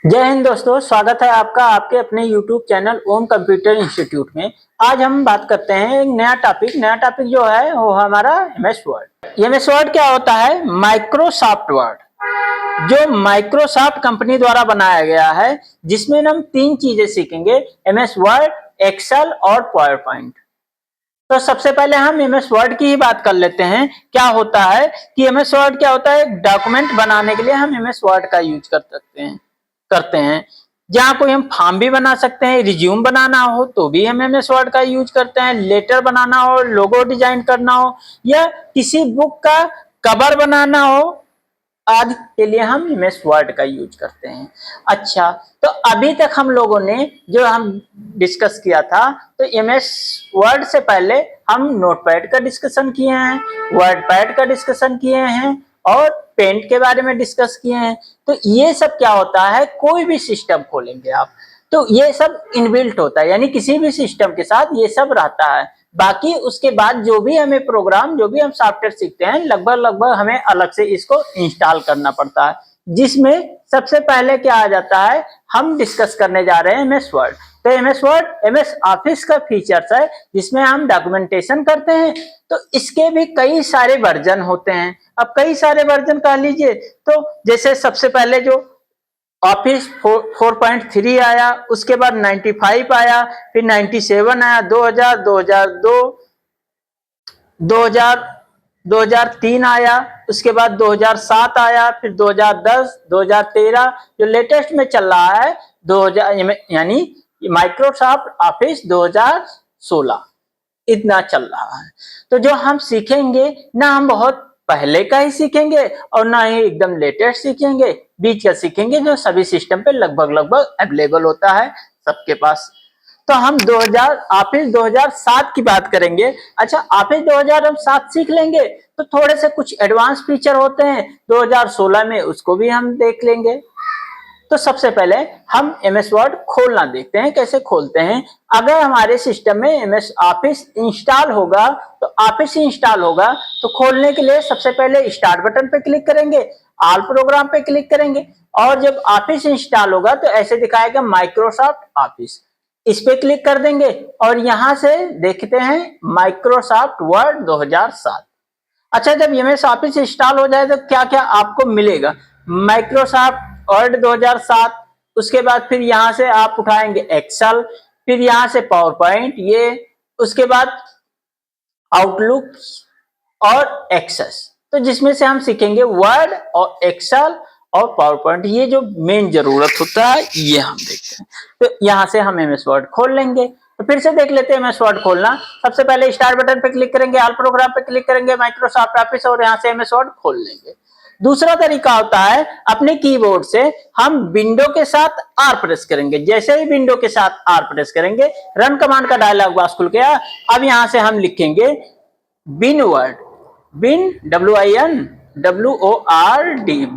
जय हिंद दोस्तों, स्वागत है आपका आपके अपने YouTube चैनल ओम कंप्यूटर इंस्टीट्यूट में। आज हम बात करते हैं एक नया टॉपिक जो है वो हमारा एमएस वर्ड। एमएस वर्ड क्या होता है? माइक्रोसॉफ्ट वर्ड, जो माइक्रोसॉफ्ट कंपनी द्वारा बनाया गया है, जिसमें हम तीन चीजें सीखेंगे: एमएस वर्ड, एक्सेल और पावर पॉइंट। तो सबसे पहले हम एमएस वर्ड की ही बात कर लेते हैं। क्या होता है कि एमएस वर्ड क्या होता है? डॉक्यूमेंट बनाने के लिए हम एमएस वर्ड का यूज करते हैं। जहां कोई हम फॉर्म भी बना सकते हैं, रिज्यूम बनाना हो तो भी हम एमएस वर्ड का यूज करते हैं, लेटर बनाना हो, लोगो डिजाइन करना हो या किसी बुक का कवर बनाना हो आदि के लिए हम एमएस वर्ड का यूज करते हैं। अच्छा, तो अभी तक हम लोगों ने जो हम डिस्कस किया था, तो एमएस वर्ड से पहले हम नोटपैड का डिस्कशन किए हैं, वर्डपैड का डिस्कशन किए हैं और पेंट के बारे में डिस्कस किए हैं। तो ये सब क्या होता है, कोई भी सिस्टम खोलेंगे आप तो ये सब इनबिल्ट होता है, यानी किसी भी सिस्टम के साथ ये सब रहता है। बाकी उसके बाद जो भी हमें प्रोग्राम, जो भी हम सॉफ्टवेयर सीखते हैं, लगभग हमें अलग से इसको इंस्टॉल करना पड़ता है, जिसमें सबसे पहले क्या आ जाता है, हम डिस्कस करने जा रहे हैं एमएस वर्ड। तो एमएस वर्ड एमएस ऑफिस का फीचर्स है, जिसमें हम डॉक्यूमेंटेशन करते हैं। तो इसके भी कई सारे वर्जन होते हैं। अब कई सारे वर्जन कह लीजिए, तो जैसे सबसे पहले जो ऑफिस 4.3 आया, उसके बाद 95 आया, फिर 97 आया, 2000, 2002, 2000, 2003 आया, उसके बाद 2007 आया, फिर 2010, 2013, जो लेटेस्ट में चल रहा है 2000, यानी माइक्रोसॉफ्ट ऑफिस 2016, इतना चल रहा है। तो जो हम सीखेंगे ना, हम बहुत पहले का ही सीखेंगे और ना ही एकदम लेटेस्ट सीखेंगे, बीच का सीखेंगे, जो सभी सिस्टम पे लगभग अवेलेबल होता है सबके पास। तो हम 2000 ऑफिस 2007 की बात करेंगे। अच्छा, ऑफिस 2007 सीख लेंगे तो थोड़े से कुछ एडवांस फीचर होते हैं 2016 में, उसको भी हम देख लेंगे। तो सबसे पहले हम एमएस वर्ड खोलना देखते हैं, कैसे खोलते हैं। अगर हमारे सिस्टम में एमएस ऑफिस इंस्टॉल होगा, तो ऑफिस इंस्टॉल होगा तो खोलने के लिए सबसे पहले स्टार्ट बटन पे क्लिक करेंगे, ऑल प्रोग्राम पे क्लिक करेंगे और जब ऑफिस इंस्टॉल होगा तो ऐसे दिखाएगा माइक्रोसॉफ्ट ऑफिस, इस पे क्लिक कर देंगे और यहां से देखते हैं माइक्रोसॉफ्ट वर्ड 2007। अच्छा, जब एमएस ऑफिस इंस्टॉल हो जाए तो क्या क्या आपको मिलेगा? माइक्रोसॉफ्ट वर्ड 2007, उसके बाद फिर यहां से आप उठाएंगे एक्सेल, फिर यहां से पावर पॉइंट, ये उसके बाद आउटलुक और एक्सेस। तो जिसमें से हम सीखेंगे वर्ड और एक्सेल और पावर पॉइंट, ये जो मेन जरूरत होता है ये हम देखते हैं। तो यहां से हम एमएस वर्ड खोल लेंगे। तो फिर से देख लेते हैं एमएस वर्ड खोलना। सबसे पहले स्टार्ट बटन पे क्लिक करेंगे, ऑल प्रोग्राम पे क्लिक करेंगे, माइक्रोसॉफ्ट ऑफिस, और यहाँ से एमएस वर्ड खोल लेंगे। दूसरा तरीका होता है, अपने कीबोर्ड से हम विंडो के साथ आर प्रेस करेंगे। जैसे ही विंडो के साथ आर प्रेस करेंगे, रन कमांड का डायलॉग बॉक्स खुल गया। अब यहां से हम लिखेंगे बिन वर्ड, बिन WIN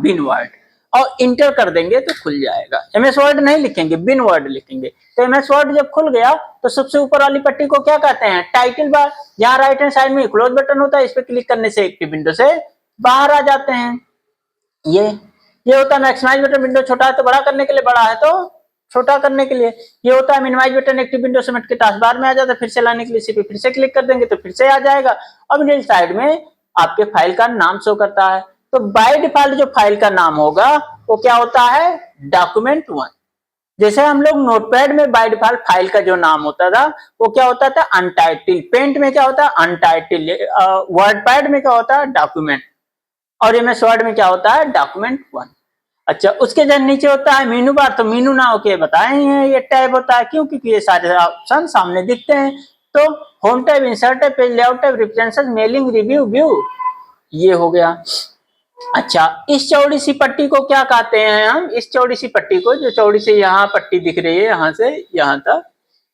बिन वर्ड, और इंटर कर देंगे तो खुल जाएगा। एमएस वर्ड नहीं लिखेंगे, बिन वर्ड लिखेंगे। तो एमएस वर्ड जब खुल गया तो सबसे ऊपर वाली पट्टी को क्या कहते हैं? Title bar. जहां राइट हैंड साइड में क्लोज बटन होता है, इस पर क्लिक करने से एक्टिव विंडो से बाहर आ जाते हैं। ये होता है मैक्सिमाइज बटन, विंडो छोटा है तो बड़ा करने के लिए, बड़ा है तो छोटा करने के लिए। ये होता है मिनिमाइज बटन, एक्टिव विंडो से मिट के टास्क बार में आ जाता है, फिर से लाने के लिए इसी पे फिर से क्लिक कर देंगे तो फिर से आ जाएगा। और मिडिल साइड में आपके फाइल का नाम शो करता है। तो बाय डिफॉल्ट जो फाइल का नाम होगा वो क्या होता है? डॉक्यूमेंट 1। जैसे हम लोग नोटपैड में बाय डिफॉल्ट फाइल का जो नाम होता था वो क्या होता था? अनटाइटल। पेंट में क्या होता है? अनटाइटल। वर्डपैड में क्या होता है? डॉक्यूमेंट। और एमएस वर्ड में क्या होता है? डॉक्यूमेंट 1। अच्छा, उसके जब नीचे होता है मेनू बार, तो मेनू ना होके बताए हैं ये टैब होता है, क्यों? क्योंकि ये सारे ऑप्शन सामने दिखते हैं। तो home tab, insert tab, page layout tab, representation, mailing, review, view, ये हो गया। अच्छा, इस चौड़ी सी पट्टी को क्या कहते हैं हम? इस चौड़ी सी पट्टी को, जो चौड़ी सी यहाँ पट्टी दिख रही है, यहाँ से यहाँ तक,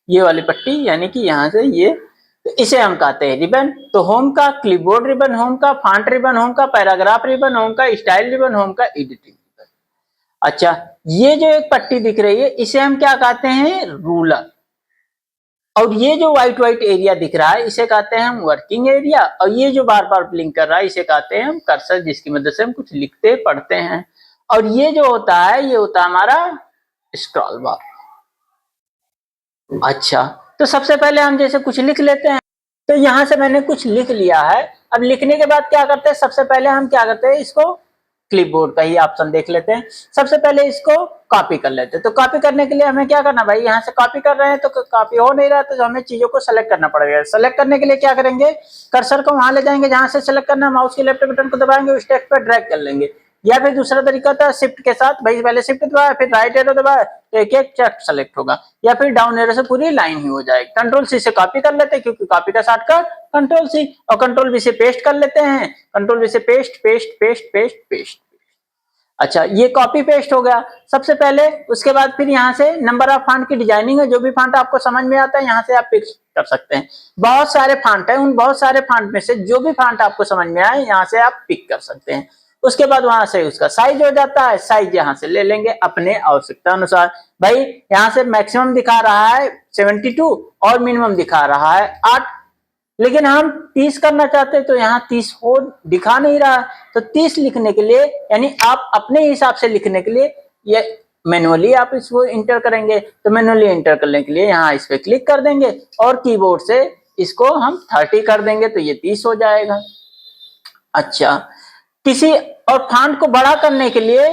ये वाली पट्टी, यानी कि यहाँ से ये, तो इसे हम कहते हैं रिबन। तो होम का क्लिपबोर्ड रिबन, होम का फॉन्ट रिबन, होम का पैराग्राफ रिबन, होम का स्टाइल रिबन, होम का एडिटिंग रिबन। अच्छा, ये जो एक पट्टी दिख रही है इसे हम क्या कहते हैं? रूलर। और ये जो व्हाइट एरिया दिख रहा है इसे कहते हैं हम वर्किंग एरिया। और ये जो बार बार ब्लिंक कर रहा है इसे कहते हैं हम कर्सर, जिसकी मदद से हम कुछ लिखते पढ़ते हैं। और ये जो होता है ये होता है हमारा स्क्रॉल बार। अच्छा, तो सबसे पहले हम जैसे कुछ लिख लेते हैं, तो यहां से मैंने कुछ लिख लिया है। अब लिखने के बाद क्या करते हैं, सबसे पहले हम क्या करते हैं, इसको क्लिपबोर्ड का ही ऑप्शन देख लेते हैं। सबसे पहले इसको कॉपी कर लेते हैं। तो कॉपी करने के लिए हमें क्या करना भाई, यहाँ से कॉपी कर रहे हैं तो कॉपी हो नहीं रहा, तो हमें चीजों को सेलेक्ट करना पड़ेगा। सेलेक्ट करने के लिए क्या करेंगे, कर्सर को वहां ले जाएंगे जहां से सेलेक्ट करना, माउस के लेफ्ट बटन को दबाएंगे, उस टेक्स्ट पर ड्रैग कर लेंगे। या फिर दूसरा तरीका था शिफ्ट के साथ, भाई पहले शिफ्ट दबाया फिर राइट एरो दबाया तो एक एक टेक्स्ट सेलेक्ट होगा, या फिर डाउन एरो से पूरी लाइन ही हो जाएगी। कंट्रोल सी से कॉपी कर लेते हैं क्योंकि कॉपी का शॉर्टकट कंट्रोल सी, और कंट्रोल वी से पेस्ट कर लेते हैं। कंट्रोल वी से paste paste paste paste paste. अच्छा, ये कॉपी पेस्ट हो गया सबसे पहले। उसके बाद फिर यहाँ से नंबर ऑफ फॉन्ट की डिजाइनिंग है, जो भी फॉन्ट आपको समझ में आता है यहाँ से आप पिक कर सकते हैं। बहुत सारे फॉन्ट है, उन बहुत सारे फॉन्ट में से जो भी फॉन्ट आपको समझ में आए यहाँ से आप पिक कर सकते हैं। उसके बाद वहां से उसका साइज हो जाता है, साइज यहाँ से ले लेंगे अपने आवश्यकता अनुसार। भाई यहाँ से मैक्सिमम दिखा रहा है 72 और मिनिमम दिखा रहा है 8, लेकिन हम 30 करना चाहते हैं तो यहाँ 30 हो दिखा नहीं रहा है। तो 30 लिखने के लिए यानी आप अपने हिसाब से लिखने के लिए ये मैनुअली आप इसको इंटर करेंगे, तो मैनुअली इंटर करने के लिए यहाँ इस पे क्लिक कर देंगे और कीबोर्ड से इसको हम 30 कर देंगे तो ये 30 हो जाएगा। अच्छा, किसी और फॉन्ट को बड़ा करने के लिए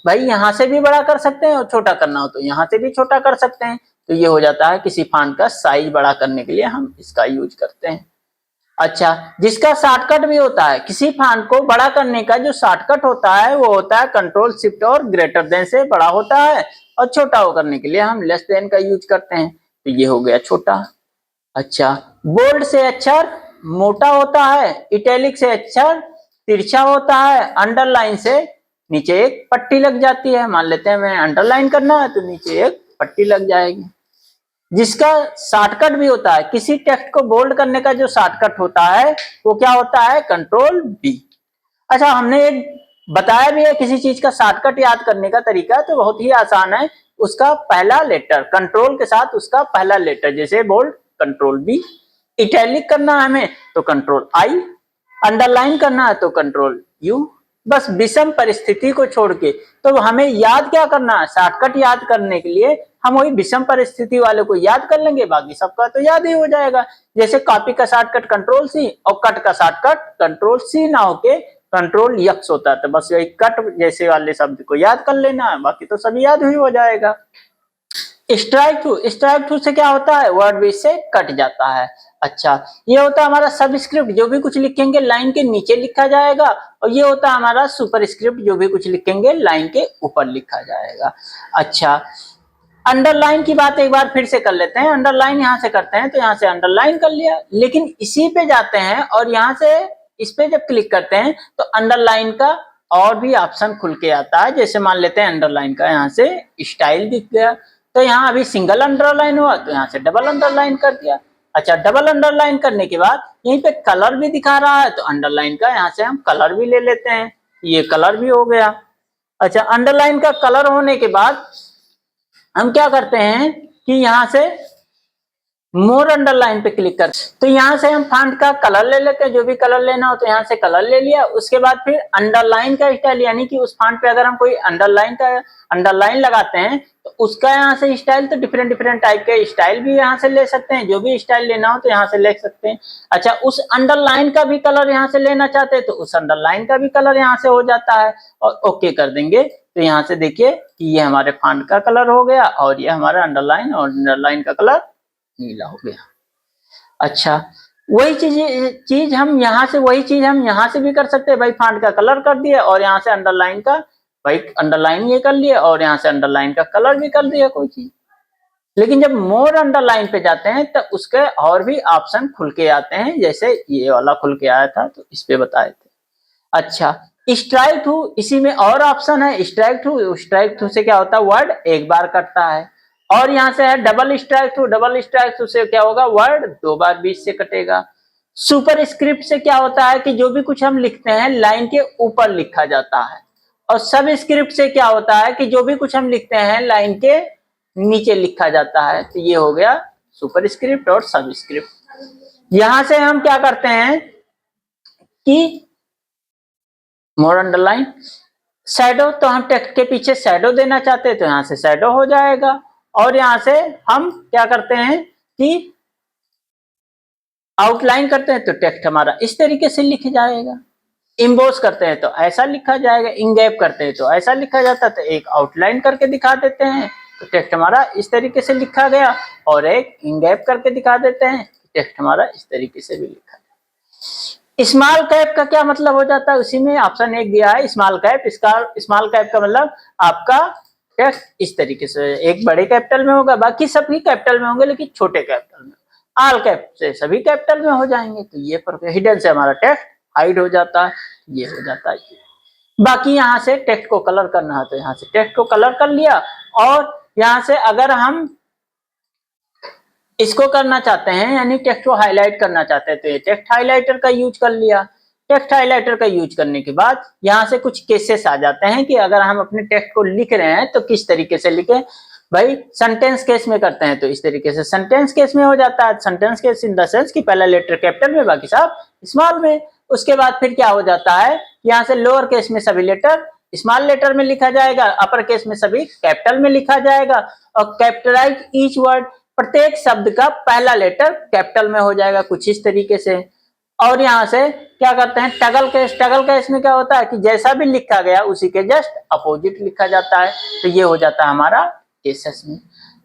भाई यहाँ से भी बड़ा कर सकते हैं और छोटा करना हो तो यहाँ से भी छोटा कर सकते हैं। तो ये हो जाता है किसी फॉन्ट का साइज बड़ा करने के लिए हम इसका यूज करते हैं। अच्छा, जिसका शॉर्टकट भी होता है, किसी फॉन्ट को बड़ा करने का जो शॉर्टकट होता है वो होता है कंट्रोल शिफ्ट और ग्रेटर देन से बड़ा होता है, और छोटा हो करने के लिए हम लेस देन का यूज करते हैं। तो ये हो गया छोटा। अच्छा, बोल्ड से अक्षर मोटा होता है, इटैलिक से अक्षर तिरछा होता है, अंडरलाइन से नीचे एक पट्टी लग जाती है। मान लेते हैं मैं अंडरलाइन करना है तो नीचे एक पट्टी लग जाएगी। जिसका शॉर्टकट भी होता है, किसी टेक्स्ट को बोल्ड करने का जो शॉर्टकट होता है वो क्या होता है, कंट्रोल बी। अच्छा, हमने एक बताया भी है किसी चीज का शॉर्टकट याद करने का तरीका, तो बहुत ही आसान है। उसका पहला लेटर कंट्रोल के साथ उसका पहला लेटर, जैसे बोल्ड कंट्रोल बी, इटैलिक करना है हमें तो कंट्रोल आई, अंडरलाइन करना है तो कंट्रोल यू। बस विषम परिस्थिति को छोड़ के तो हमें याद क्या करना है, शॉर्टकट याद करने के लिए हम वही विषम परिस्थिति वाले को याद कर लेंगे, बाकी सबका तो याद ही हो जाएगा। जैसे कॉपी का शॉर्टकट कंट्रोल सी और कट का शॉर्टकट कंट्रोल सी ना होके कंट्रोल यक्स होता है, तो बस यही कट जैसे वाले शब्द को याद कर लेना है, बाकी तो सब याद ही हो जाएगा। स्ट्राइक थ्रू से क्या होता है, वर्ड बीच से कट जाता है। अच्छा, ये होता है हमारा सबस्क्रिप्ट, जो भी कुछ लिखेंगे लाइन के नीचे लिखा जाएगा, और ये होता है हमारा सुपरस्क्रिप्ट, जो भी कुछ लिखेंगे लाइन के ऊपर लिखा जाएगा। अच्छा, अंडरलाइन की बात एक बार फिर से कर लेते हैं। अंडरलाइन यहाँ से करते हैं तो यहाँ से अंडरलाइन कर लिया, लेकिन इसी पे जाते हैं और यहाँ से इस पे जब क्लिक करते हैं तो अंडरलाइन का और भी ऑप्शन खुल के आता है। जैसे मान लेते हैं अंडरलाइन का यहाँ से स्टाइल दिख गया, तो यहाँ अभी सिंगल अंडरलाइन हुआ तो यहाँ से डबल अंडरलाइन कर दिया। अच्छा, डबल अंडरलाइन करने के बाद यहीं पे कलर भी दिखा रहा है तो अंडरलाइन का यहाँ से हम कलर भी ले लेते हैं, ये कलर भी हो गया। अच्छा, अंडरलाइन का कलर होने के बाद हम क्या करते हैं कि यहाँ से मोर अंडरलाइन पे क्लिक कर, तो यहाँ से हम फॉन्ट का कलर ले लेते हैं, जो भी कलर लेना हो तो यहाँ से कलर ले लिया। उसके बाद फिर अंडरलाइन का स्टाइल, यानी कि उस फॉन्ट पे अगर हम कोई अंडरलाइन लगाते हैं तो उसका यहाँ से स्टाइल, तो डिफरेंट डिफरेंट टाइप के स्टाइल भी यहाँ से ले सकते हैं, जो भी स्टाइल लेना हो तो यहाँ से ले सकते हैं। अच्छा, उस अंडरलाइन का भी कलर यहाँ से लेना चाहते हैं तो उस अंडरलाइन का भी कलर यहाँ से हो जाता है, और ओके कर देंगे तो यहाँ से देखिए कि ये हमारे फॉन्ट का कलर हो गया और ये हमारा अंडरलाइन, और अंडरलाइन का कलर नीला हो गया। अच्छा, वही चीज हम यहाँ से भी कर सकते हैं। भाई फॉन्ट का कलर कर दिया और यहाँ से अंडरलाइन का, भाई अंडरलाइन ये कर लिया और यहाँ से अंडरलाइन का कलर भी कर दिया कोई चीज। लेकिन जब मोर अंडरलाइन पे जाते हैं तो उसके और भी ऑप्शन खुल के आते हैं, जैसे ये वाला खुल के आया था तो इस पे बताए थे। अच्छा, स्ट्राइक थ्रू, इसी में और ऑप्शन है स्ट्राइक थ्रू से क्या होता है, वर्ड एक बार कटता है। और यहाँ से है डबल स्ट्राइक थ्रू से क्या होगा, वर्ड 2 बार बीच से कटेगा। सुपर स्क्रिप्ट से क्या होता है कि जो भी कुछ हम लिखते हैं लाइन के ऊपर लिखा जाता है, और सब स्क्रिप्ट से क्या होता है कि जो भी कुछ हम लिखते हैं लाइन के नीचे लिखा जाता है। तो ये हो गया सुपर स्क्रिप्ट और सब स्क्रिप्ट। यहां से हम क्या करते हैं कि मोर अंडरलाइन, शैडो, तो हम टेक्स्ट के पीछे शैडो देना चाहते हैं तो यहाँ से शैडो हो जाएगा। और यहाँ से हम क्या करते हैं कि आउटलाइन करते हैं तो टेक्स्ट हमारा इस तरीके से लिख जाएगा। इम्बोस करते हैं तो ऐसा लिखा जाएगा, इंगैप करते हैं तो ऐसा लिखा जाता है। तो एक आउटलाइन करके दिखा देते हैं तो टेक्स्ट हमारा इस तरीके से लिखा गया, और एक इंगैप करके दिखा देते हैं, टेक्स्ट हमारा इस तरीके से भी लिखा गया। स्मॉल कैप का क्या मतलब हो जाता है, उसी में ऑप्शन एक दिया है स्मॉल कैप। इसका स्मॉल कैप का मतलब आपका टेक्स्ट इस तरीके से एक बड़े कैपिटल में होगा, बाकी सभी कैपिटल में होंगे लेकिन छोटे कैपिटल में। ऑल कैप से सभी कैपिटल में हो जाएंगे, तो ये फर्क है। हिडन से हमारा टेक्स्ट हाइड हो जाता है, ये हो जाता है। बाकी यहाँ से टेक्स्ट को कलर करना है तो यहाँ से टेक्स्ट को कलर कर लिया, और यहाँ से अगर हम इसको करना चाहते हैं यानी टेक्स्ट को हाईलाइट करना चाहते हैं तो ये टेक्स्ट हाइलाइटर का यूज कर लिया। टेक्स्ट हाइलाइटर का यूज करने के बाद यहाँ से कुछ केसेस आ जाते हैं कि अगर हम अपने टेक्स्ट को लिख रहे हैं तो किस तरीके से लिखें। भाई सेंटेंस केस में करते हैं तो इस तरीके से सेंटेंस केस में हो जाता है। Sentence case in the sense कि पहला लेटर कैपिटल में बाकी सब स्मॉल में। उसके बाद फिर क्या हो जाता है, यहाँ से लोअर केस में सभी लेटर स्मॉल लेटर में लिखा जाएगा, अपर केस में सभी कैपिटल में लिखा जाएगा, और कैपिटलाइज ईच वर्ड, प्रत्येक शब्द का पहला लेटर कैपिटल में हो जाएगा कुछ इस तरीके से। और यहाँ से क्या करते हैं टगल केस। टगल केस में क्या होता है कि जैसा भी लिखा गया उसी के जस्ट अपोजिट लिखा जाता है, तो ये हो जाता है हमारा केसेस में।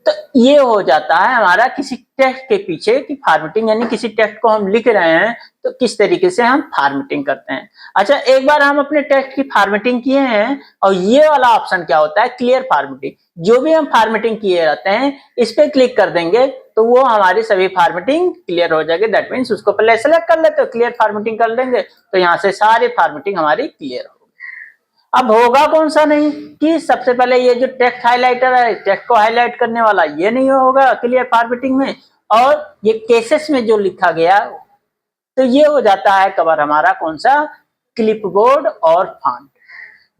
तो ये हो जाता है हमारा किसी टेक्स्ट के पीछे की फॉर्मेटिंग, यानी किसी टेक्स्ट को हम लिख रहे हैं तो किस तरीके से हम फॉर्मेटिंग करते हैं। अच्छा, एक बार हम अपने टेक्स्ट की फॉर्मेटिंग किए हैं, और ये वाला ऑप्शन क्या होता है क्लियर फॉर्मेटिंग। जो भी हम फॉर्मेटिंग किए रहते हैं इस पे क्लिक कर देंगे तो वो हमारी सभी फॉर्मेटिंग क्लियर हो जाएगी। दैट मीन्स उसको पहले सेलेक्ट कर लेते हो, क्लियर फॉर्मेटिंग कर देंगे तो यहाँ से सारी फॉर्मेटिंग हमारी क्लियर हो। अब होगा कौन सा नहीं कि सबसे पहले ये जो टेक्स्ट हाइलाइटर है, टेक्स्ट को हाईलाइट करने वाला, ये नहीं होगा क्लियर फॉर्मेटिंग में, और ये केसेस में जो लिखा गया तो ये हो जाता है कवर हमारा कौन सा क्लिपबोर्ड और फॉन्ट।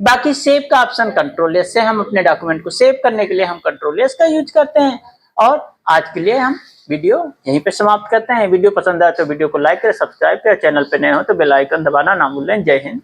बाकी सेव का ऑप्शन कंट्रोल एस से हम अपने डॉक्यूमेंट को सेव करने के लिए हम कंट्रोल एस का यूज करते हैं। और आज के लिए हम वीडियो यहीं पे समाप्त करते हैं। वीडियो पसंद आए तो वीडियो को लाइक करें, सब्सक्राइब करें, चैनल पे नए हो तो बेल आइकन दबाना ना भूलें। जय हिंद।